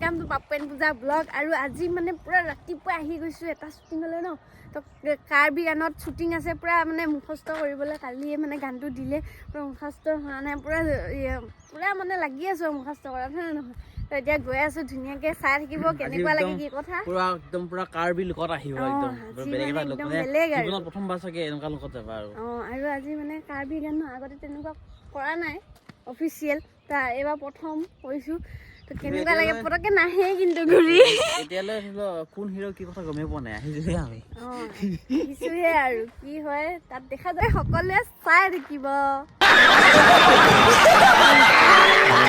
Welcome to Papu and Pooja blog और आज माने पूरा रातिपुৱা আহি গৈছো এটা শুটিংলৈ ন তো কাৰ্বি গানত শুটিং আছে পুৰা মানে মুখস্থ কৰিবলৈ কালি মানে গানটো দিলে পুৰা মুখস্থ হোৱা নাই পুৰা মানে লাগি আছো মুখস্থ কৰাত হয় নহয় তো এতিয়া গৈ আছো ধুনীয়াকৈ চাই থাকিব কেনেকুৱা লাগে কি কথা পুৰা একদম পুৰা কাৰ্বি লুকত আহিব একদম বেলেগ এটা লুক মানে জীৱনত প্ৰথমবাৰ চাগে এনেকুৱা লুকত যাবা আৰু আজি মানে কাৰ্বি গান আগতে তেনেকুৱা কৰা নাই অফিচিয়েল তা এবাৰ প্ৰথম কৰিছো তো কেনেকুৱা লাগে পটকে নাহে কিন্তু ঘূৰি এতিয়ালে কোন হিৰো কি কথা গমে পোৱা নাই আহিছে আমি কিছুহে আৰু কি হয় তাত দেখা যায় সকলোৱে চাই থাকিব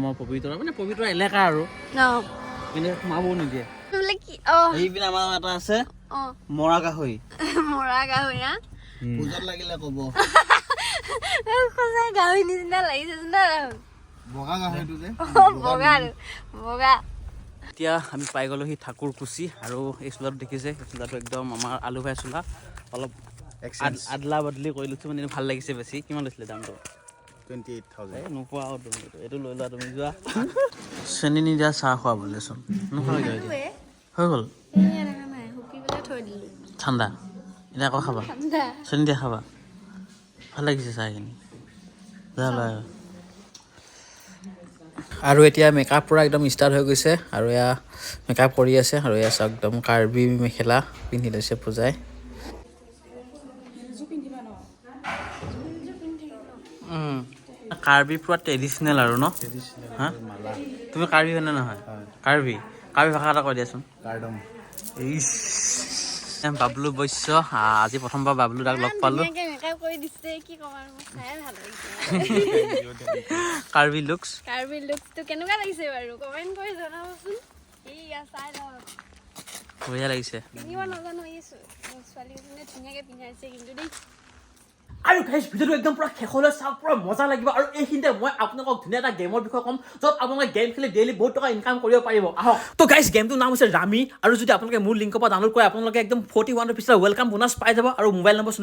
মই পবিত্ৰ এলেকা আৰু কিন্তু সোমাবও নিদিয়ে বোলে কি এইপিনে আমাৰ এটা আছে মৰা গাহৰি পূজাত লাগিলে ক'ব সঁচাই গাহৰি নিচিনা লাগিছে না বগা গাহৰিটো যে বগা এতিয়া আমি পাই গ'লোহি ঠাকুৰকুচি আৰু এই চোলাটো দেখিছে এই চোলাটো একদম আমাৰ আলু ভাই চোলা অলপ আদলা বদলি কৰি লৈছোঁ মানে ভাল লাগিছে বেছি কিমান লৈছিলে দামটো 28,000 নোপোৱা তুমি এইটো লৈ লোৱা তুমি যোৱা চেনি নিদিয়া চাহ খোৱা বোলেচোন নোখোৱা হৈ গ'ল ঠাণ্ডা এতিয়া আকৌ খাবা চেনি দিয়া খাবা ভাল লাগিছে চাহখিনি যা লয় আৰু এতিয়া মেকআপ পুৰা একদম ষ্টাৰ্ট হৈ গৈছে আৰু এয়া মেকআপ কৰি আছে আৰু এয়া চাওক একদম কাৰ্বি মেখেলা পিন্ধি লৈছে পূজাই কাৰ্বি পুৰা ট্ৰেডিচনেল আৰু ন হা তুমি কাৰ্বি হয় নে নহয় কাৰ্বি ভাষা এটা কৈ দিয়াচোন বাবলু বৈশ্য আজি প্ৰথমবাৰ বাবলু দাক লগ পালো কাৰ্বি লুকছ তো কেনেকুৱা লাগিছে বাৰু কমেন্ট কৰি জনাবচোন বঢ়িয়া লাগিছে পিন্ধিব নাজানো ছোৱালীজনীয়ে ধুনীয়াকৈ পিন্ধাইছে কিন্তু দেই আৰু গাইজ ভিডিঅ'টো একদম পুৰা শেষলৈ চাওক পুৰা মজা লাগিব আৰু এইখিনিতে মই আপোনালোকক ধুনীয়া এটা গেমৰ বিষয়ে ক'ম য'ত আপোনালোকে গেম খেলি ডেইলি বহুত টকা ইনকাম কৰিব পাৰিব আহক তো গাইজ গেমটোৰ নাম হৈছে ৰামি আৰু যদি আপোনালোকে মোৰ লিংকৰ পৰা ডাউনলোড কৰে আপোনালোকে একদম 41 ৰুপিছৰ ৱেলকাম বোনাছ পাই যাব আৰু মোবাইল নম্বৰ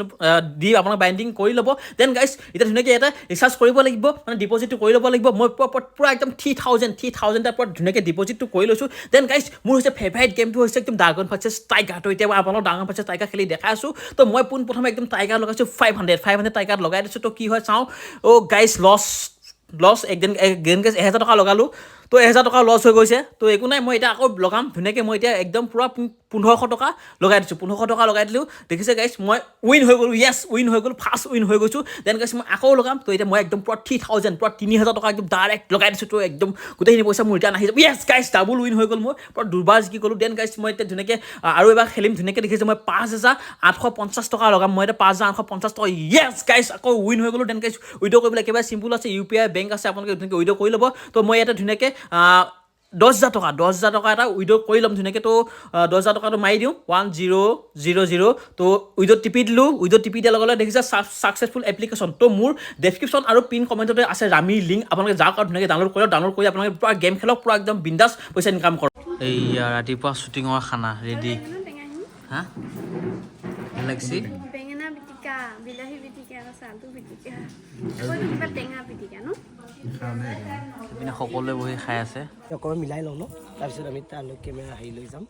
দি আপোনালোকে বাইণ্ডিং কৰি ল'ব দেন গাইজ এতিয়া ধুনীয়াকৈ এটা ৰিচাৰ্জ কৰিব লাগিব মানে ডিপজিটটো কৰি ল'ব লাগিব মই পুৰা একদম 3,000 পৰা ধুনীয়াকৈ ডিপজিটটো কৰি লৈছোঁ দেন গাইজ মোৰ হৈছে ফেভাৰিট গেমটো হৈছে একদম ড্ৰাগন ভাৰ্চেছ টাইগাৰ তো এতিয়া মই আপোনালোকক ড্ৰাগন ভাৰ্চেছ টাইগাৰ খেলি দেখাই আছোঁ তো মই পোনপ্ৰথমে একদম টাইগাৰ লগাইছোঁ 500 টাইগাৰ লগাই দিছোঁ তো কি হয় চাওঁ গাইজ লছ একদিন 1,000 টকা লগালোঁ তো 1,000 টকা লছ হৈ গৈছে তো একো নাই মই এতিয়া আকৌ লগাম ধুনীয়াকৈ মই এতিয়া একদম পূৰা 1,500 টকা লগাই দিছোঁ 1,500 টকা লগাই দিলোঁ দেখিছে গাইজ মই উইন হৈ গ'লোঁ উইন হৈ গ'লোঁ ফাৰ্ষ্ট উইন হৈ গৈছোঁ দেন গাইজ মই আকৌ লগাম তো এতিয়া মই একদম পূৰা 3,000 পূৰা 3,000 টকা একদম ডাইৰেক্ট লগাই দিছোঁ তো একদম গোটেইখিনি পইচা মোৰ ৰিটাৰ্ণ আহি যাব গাইজ ডাবল উইন হৈ গ'ল মই পূৰা দুবাৰ জিকি গ'লোঁ দেন গাইজ মই এতিয়া ধুনীয়াকৈ আৰু এবাৰ খেলিম ধুনীয়াকৈ দেখিছোঁ মই 5,850 টকা লগাম মই এতিয়া 5,850 টকা গাইজ আকৌ উইন হৈ গ'লোঁ দেন গাইজ উইড্ৰ কৰিবলৈ একেবাৰে চিম্পুল আছে UPI বেংক আছে আপোনালোকে ধুনীয়াকৈ উইড্ৰ কৰি ল'ব তো মই ইয়াতে ধুনীয়াকৈ 10,000 টকা এটা উইড্ৰ কৰি ল'ম ধুনীয়াকৈ তো 10,000 টকাটো মাৰি দিওঁ 1000 তো উইড্ৰ টিপি দিলোঁ উইড্ৰ টিপি দিয়াৰ লগে লগে দেখিছে ছাকচেছফুল এপ্লিকেশ্যন তো মোৰ ডেছক্ৰিপশ্যন আৰু পিন কমেণ্টতে আছে ৰামিৰ লিংক আপোনালোকে যাওক আৰু ধুনীয়াকৈ ডাউনলোড কৰি আপোনালোকে পুৰা গেম খেলক পুৰা একদম বিন্দাছ পইচা ইনকাম কৰক এইয়া ৰাতিপুৱা শ্বুটিঙৰ খানা ৰেডি হা ভাল লাগিছে বেঙেনা পিটিকা বিলাহী পিটিকা চালু পিটিকা কিবা টেঙা পিটিকা ন এইপিনে সকলোৱে বহি খাই আছে অকণমান মিলাই লওঁ ন তাৰপিছত আমি তালৈ কেমেৰা হেৰি লৈ যাম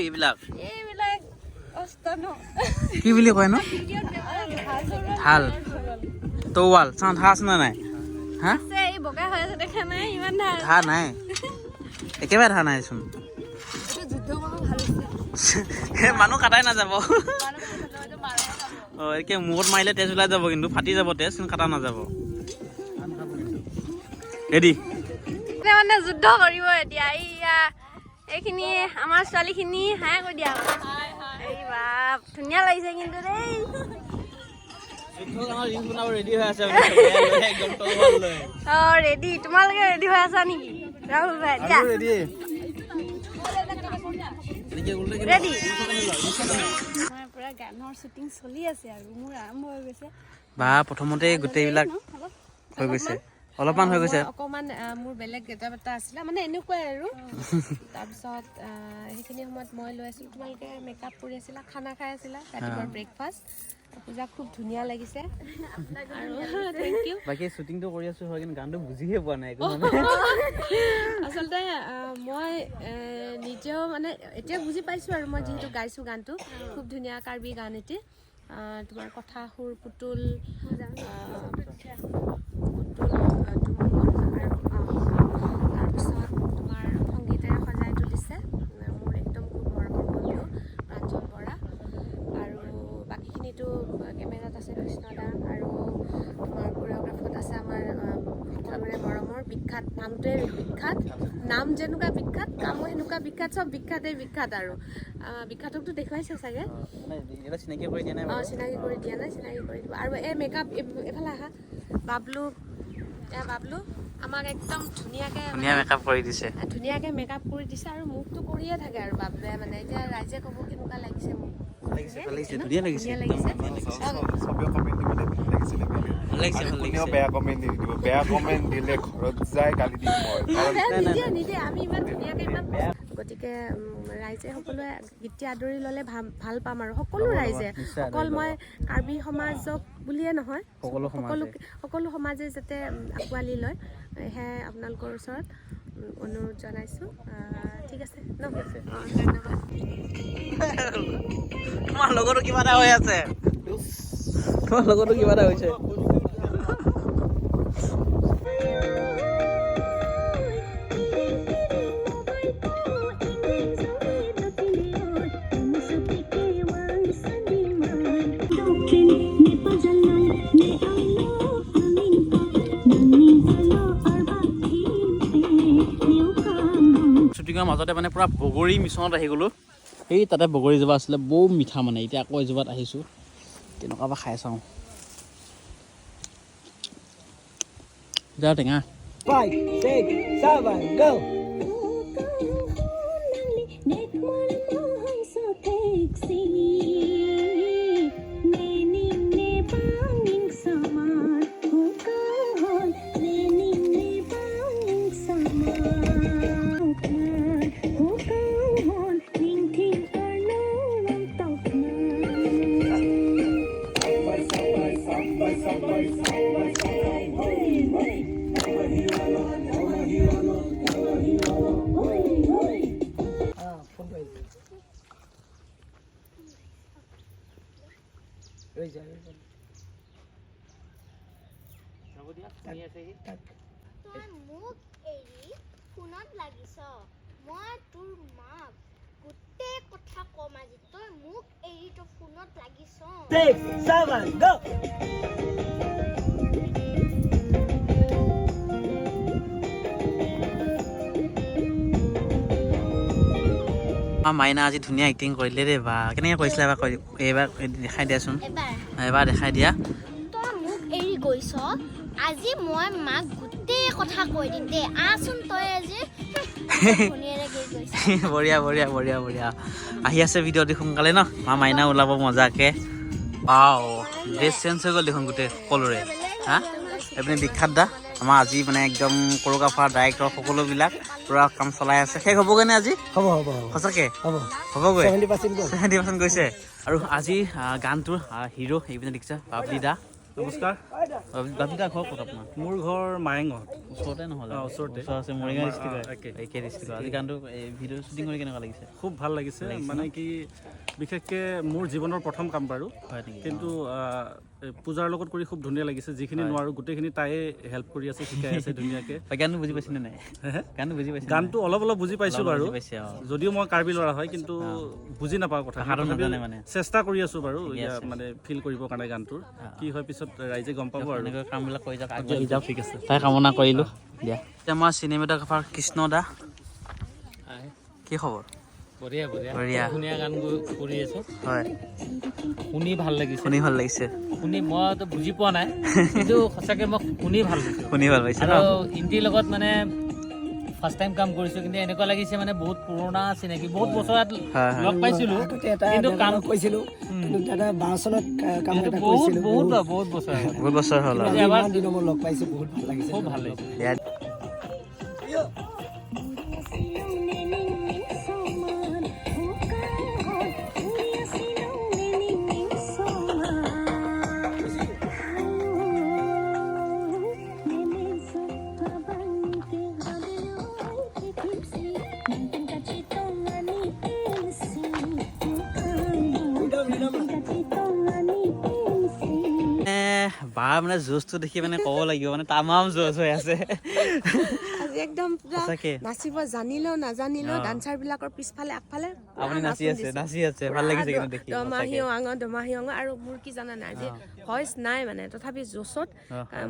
এইবিলাক অস্তানো কি বুলি কয় ন ঢাল তৱাল চাওঁ ঢা আছে নে নাই হা এই বগা হৈ আছে দেখা নাই ইমান ঢা নাই একেবাৰে ঢা নাইচোন যুদ্ধ কৰিব ভাল হৈছে মানুহ কাটাই নাযাব একে মূৰত মাৰিলে তেজ ওলাই যাব কিন্তু ফাটি যাব তেজ কাটা নাযাব ৰেডি মানে যুদ্ধ কৰিব এতিয়া এইখিনি আমাৰ ছোৱালীখিনি হাই কৈ দিয়া এই বাপ ধুনীয়া লাগিছে কিন্তু দেই ৰেডি তোমালোকে ৰেডি হৈ আছা নেকি ৰাহুল ভাই এতিয়া ৰেডি পুৰা গানৰ শ্বুটিং চলি আছে আৰু মোৰ আৰম্ভ হৈ গৈছে বা প্ৰথমতে গোটেইবিলাক হৈ গৈছে অলপমান হৈ গৈছে অকমান মোৰ বেলেগ গেটআপ এটা আছিলে মানে এনেকুৱাই আৰু তাৰপিছত সেইখিনি সময়ত মই লৈ আছিলোঁ তোমালোকে মেকআপ কৰি আছিলা খানা খাই আছিলা ৰাতিপুৱাৰ ব্ৰেকফাষ্ট পূজা খুব ধুনীয়া লাগিছে আৰু থেংক ইউ বাকী শ্বুটিংটো কৰি আছো হয় কিন্তু গানটো বুজিহে পোৱা নাই একো মানে আচলতে মই নিজেও মানে এতিয়া বুজি পাইছোঁ আৰু মই যিহেতু গাইছোঁ গানটো খুব ধুনীয়া কাৰ্বি গান এটি তোমাৰ কথা সুৰ পুতুল তাৰপিছত তোমাৰ সংগীতেৰে সজাই তুলিছে মোৰ একদম খুব মৰমৰ বন্ধু প্ৰাঞ্জল বৰা আৰু বাকীখিনিতো কেমেৰাত আছে কৃষ্ণদা আৰু তোমাৰ কোৰিঅ'গ্ৰাফত আছে আমাৰ সকলোৰে মৰমৰ বিখ্যাত নামটোৱে বিখ্যাত নাম যেনেকুৱা বিখ্যাত কামো সেনেকুৱা বিখ্যাত চব বিখ্যাতেই বিখ্যাত আৰু বিখ্যাতকতো দেখুৱাইছে চাগে চিনাকি কৰি দিয়া নাই চিনাকি কৰি দিয়া নাই চিনাকি কৰি দিব আৰু এই মেকআপ এইফালে আহা বাবলু বাবলু আমাক একদম ধুনীয়াকৈ মেকআপ কৰি দিছে ধুনীয়াকৈ মেকআপ কৰি দিছে আৰু মুখটো কৰিয়ে থাকে আৰু বাবলুৱে মানে এতিয়া ৰাইজে ক'ব কেনেকুৱা লাগিছে মোক ধুনীয়া লাগিছে বেয়া কমেণ্ট নিদিব বেয়া কমেণ্ট দিলে ঘৰত যায় গালি দিম নিদিয়ে আমি ইমান ধুনীয়াকৈ ইমান গতিকে ৰাইজে সকলোৱে গীতি আদৰি ল'লে ভাল পাম আৰু সকলো ৰাইজে অকল মই কাৰ্বি সমাজক বুলিয়ে নহয় সকলো সমাজে যাতে আঁকোৱালি লয় সেয়াই আপোনালোকৰ ওচৰত অনুৰোধ জনাইছোঁ ঠিক আছে ন ধন্যবাদ তোমাৰ লগতো কিবা এটা হৈ আছে তোমাৰ লগতো কিবা এটা হৈছে শ্বুটিঙৰ মাজতে মানে পুৰা বগৰী মিছনত আহি গ'লোঁ সেই তাতে বগৰী এজোপা আছিলে বহু মিঠা মানে এতিয়া আকৌ এজোপাত আহিছোঁ কেনেকুৱা বা খাই চাওঁ যা টেঙা 5, 6, 7, go! তই মোক এৰি ফোনত লাগিছ মই তোৰ মাক গোটেই কথা কম আজি তই মোক এৰি তো ফোনত লাগিছ 6, 7, go! মাইনা আজি ধুনীয়া এক্টিং কৰিলে দেই বা কেনেকৈ কৰিছিলে এবাৰ এইবাৰ দেখাই দিয়াচোন এবাৰ দেখাই দিয়া তই মোক এৰি গৈছ আজি মই মাক গোটেই কথা কৈ দিম দে আচোন তই আজি বঢ়িয়া বঢ়িয়া বঢ়িয়া বঢ়িয়া আহি আছে ভিডিঅ' দি সোনকালে ন মাইনা ওলাব মজাকে ড্ৰেছ চেঞ্জ হৈ গ'ল দেখোন গোটেই সকলোৰে হা এইপিনে বিখ্যাত দা আমাৰ আজি মানে একদম কোৰিঅ'গ্ৰাফাৰ ডাইৰেক্টৰ সকলোবিলাক পুৰা কাম চলাই আছে শেষ হ'বগৈ নে আজি হ'ব সঁচাকৈ হ'বগৈ 70% গৈছে আৰু আজি গানটোৰ হিৰো এইপিনে দেখিছা বাবলি দা নমস্কাৰ বাবলি দা ঘৰ ক'ত আপোনাৰ মোৰ ঘৰ মায়েঙত ওচৰতে নহ'লে ওচৰতে আছে মৰিগাঁও ডিষ্ট্ৰিক্টৰ একে ডিষ্ট্ৰিক্টৰ আজি গানটো ভিডিঅ' শ্বুটিং কৰি কেনেকুৱা লাগিছে খুব ভাল লাগিছে মানে কি বিশেষকৈ মোৰ জীৱনৰ প্ৰথম কাম বাৰু হয় নেকি কিন্তু পূজাৰ লগত কৰি খুব ধুনীয়া লাগিছে যিখিনি নোৱাৰোঁ গোটেইখিনি তাইয়ে হেল্প কৰি আছে শিকাই আছে ধুনীয়াকৈ গানটো বুজি পাইছেনে নাই গানটো বুজি পাইছে গানটো অলপ অলপ বুজি পাইছোঁ বাৰু যদিও মই কাৰ্বি ল'ৰা হয় কিন্তু বুজি নাপাওঁ কথা মানে চেষ্টা কৰি আছোঁ বাৰু মানে ফিল কৰিবৰ কাৰণে গানটোৰ কি হয় পিছত ৰাইজে গম পাব আৰু কামবিলাক কৰি যাওক ঠিক আছে তাই কামনা কৰিলোঁ দিয়া আমাৰ চিনেমেটোগ্ৰাফাৰ কৃষ্ণ দা কি খবৰ বঢ়িয়া বঢ়িয়া ধুনীয়া গান কৰি আছো হয় শুনি ভাল লাগিছে শুনি মইতো বুজি পোৱা নাই কিন্তু সঁচাকে মই শুনি ভাল পাইছো আৰু হিন্দীৰ লগত মানে ফাৰ্ষ্ট টাইম কাম কৰিছো কিন্তু এনেকুৱা লাগিছে মানে বহুত পুৰণা চিনাকি বহুত বছৰত লগ পাইছিলো কিন্তু কাম কৈছিলো দাদা 12 চনত কাম এটা বহুত কৰিছিলো বহুত বছৰ হ'ল এবাৰ দিন মই লগ পাইছো বহুত ভাল লাগিছে খুব ভাল লাগিছে বা মানে জোচটো দেখি মানে ক'ব লাগিব মানে তামাম জোচ হৈ আছে আজি একদম পুৰা নাচিব জানিলেও নাজানিলেও ডান্সাৰ বিলাকৰ পিছফালে আগফালে আপুনি নাচি আছে ভাল লাগিছে কিন্তু দেখি দমাহি অঙ আৰু মোৰ কি জানা নাই আজি ভইচ নাই মানে তথাপি জোচত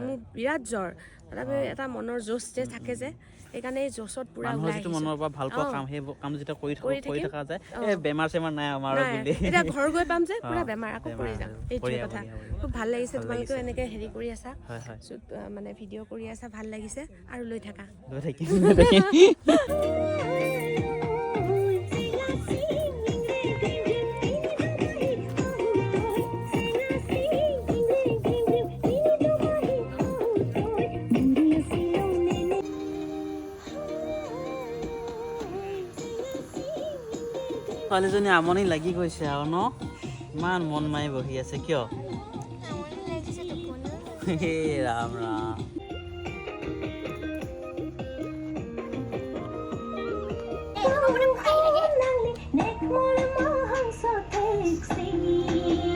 মোৰ বিৰাট জ্বৰ তথাপি এটা মনৰ জোচ যে থাকে যে সেইকাৰণে এই জোচত পুৰা মানুহৰ ওলাই যিটো মনৰ পৰা ভাল পোৱা কাম সেই কাম যেতিয়া কৰি থকা যায় এই বেমাৰ চেমাৰ নাই আমাৰ বুলি এতিয়া ঘৰ গৈ পাম যে পুৰা বেমাৰ আকৌ পৰি যাম এইটোৱে কথা খুব ভাল লাগিছে তোমালোকেও এনেকে হেৰি কৰি আছা মানে ভিডিঅ' কৰি আছা ভাল লাগিছে আৰু লৈ থাকা ছোৱালীজনী আমনি লাগি গৈছে আৰু ন ইমান মন মাৰি বহি আছে কিয় হে Ram Ram Neck more, more, so sexy.